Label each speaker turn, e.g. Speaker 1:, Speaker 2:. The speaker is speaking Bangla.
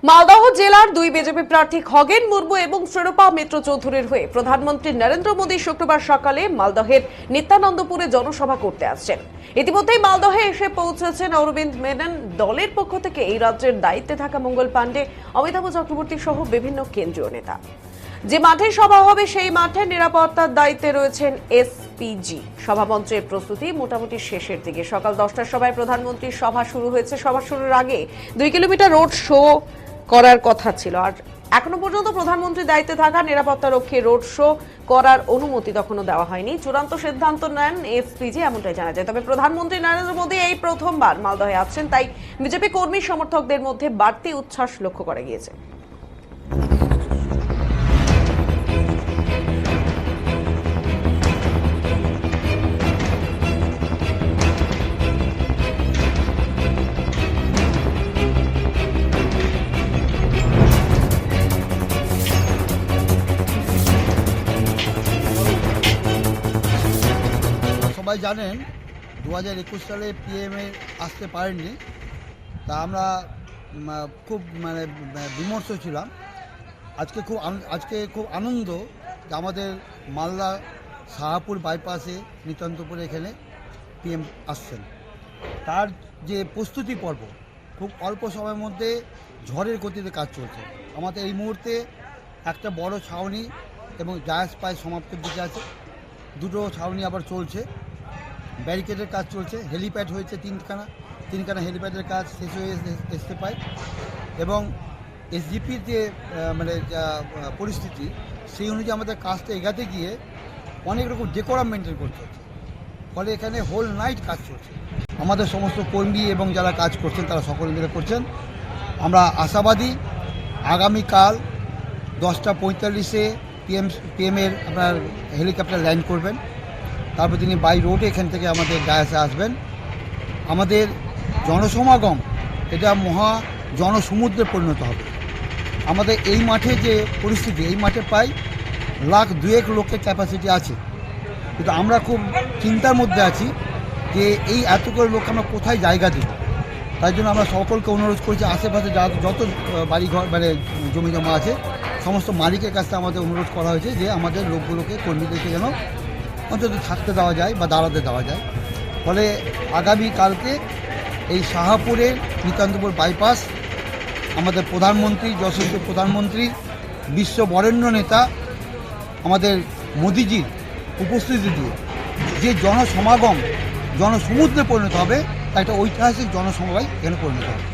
Speaker 1: মালদহ জেলার দুই বিজেপি প্রার্থী খগেন মুর্মু এবং শ্রীরূপা মিত্র চৌধুরীর হয়ে প্রধানমন্ত্রী নরেন্দ্র মোদী শুক্রবার সকালে মালদহের নিত্যানন্দপুরে জনসভা করতে আসছেন। ইতিমধ্যেই মালদহে এসে পৌঁছেছেন অরবিন্দ মেনন। দলের পক্ষ থেকে এই রাজ্যের দায়িত্বে থাকা মঙ্গল পাণ্ডে, অমিতাভ চক্রবর্তী সহ বিভিন্ন কেন্দ্রীয় নেতা। যে মাঠে সভা হবে সেই মাঠে নিরাপত্তার দায়িত্বে রয়েছেন এসপিজি। সভামঞ্চের প্রস্তুতি মোটামুটি শেষের দিকে। সকাল 10টার সময় প্রধানমন্ত্রীর সভা শুরু হয়েছে। সভা শুরুর আগে 2 কিলোমিটার রোড শো করার কথা ছিল, আর এখনো পর্যন্ত প্রধানমন্ত্রীর দায়িত্বে থাকা নিরাপত্তা রক্ষী রোড শো করার অনুমতি তখনও দেওয়া হয়নি। চূড়ান্ত সিদ্ধান্ত নেন এসপিজি, এমনটাই জানা যায়। তবে প্রধানমন্ত্রী নরেন্দ্র মোদী এই প্রথমবার মালদহে আসছেন, তাই বিজেপি কর্মী সমর্থকদের মধ্যে বাড়তি উচ্ছ্বাস লক্ষ্য করা গিয়েছে।
Speaker 2: সবাই জানেন 2021 সালে পিএমএ আসতে পারেননি, তা আমরা খুব বিমর্ষ ছিলাম। আজকে খুব আনন্দ যে আমাদের মালদা শাহাপুর বাইপাসে নিতান্তপুরে এখানে পিএম আসছেন। তার যে প্রস্তুতি পর্ব খুব অল্প সময়ের মধ্যে ঝড়ের গতিতে কাজ চলছে। আমাদের এই মুহূর্তে একটা বড় ছাউনি এবং জাহাজ প্রায় সমাপ্তির দিকে আছে, দুটো ছাউনি আবার চলছে, ব্যারিকেডের কাজ চলছে, হেলিপ্যাড হয়েছে তিনখানা হেলিপ্যাডের কাজ শেষ হয়ে আসতে পায়, এবং এসজিপির যে পরিস্থিতি সেই অনুযায়ী আমাদের কাজটা এগাতে গিয়ে অনেক রকম ডেকোরাম মেনটেন করতে হচ্ছে। ফলে এখানে হোল নাইট কাজ চলছে। আমাদের সমস্ত কর্মী এবং যারা কাজ করছেন তারা সকলে মিলে করছেন। আমরা আশাবাদী আগামীকাল 10:45-এ পিএমের আপনার হেলিকপ্টার ল্যান্ড করবেন। তারপর তিনি বাই রোডে এখান থেকে আমাদের ডায়াসে আসবেন। আমাদের জনসমাগম এটা মহা জনসমুদ্রে পরিণত হবে। আমাদের এই মাঠে যে পরিস্থিতি, এই মাঠে প্রায় 1,02,000 লোকের ক্যাপাসিটি আছে, কিন্তু আমরা খুব চিন্তার মধ্যে আছি যে এই এত করে লোক আমরা কোথায় জায়গা দেব। তাই জন্য আমরা সকলকে অনুরোধ করছি, আশেপাশে যত বাড়িঘর জমি জমা আছে সমস্ত মালিকের কাছে আমাদের অনুরোধ করা হয়েছে যে আমাদের লোকগুলোকে, কর্মীদেরকে যেন অন্তত থাকতে দেওয়া যায় বা দাঁড়াতে দেওয়া যায়। ফলে আগামীকালকে এই শাহাপুরের নিতান্তপুর বাইপাস আমাদের প্রধানমন্ত্রী, যশস্বী প্রধানমন্ত্রী, বিশ্ব বরেণ্য নেতা আমাদের মোদিজির উপস্থিতি দিয়ে যে জনসমাগম জনসমুদ্রে পরিণত হবে, তা একটা ঐতিহাসিক জনসমাবেশ এখানে পরিণত হবে।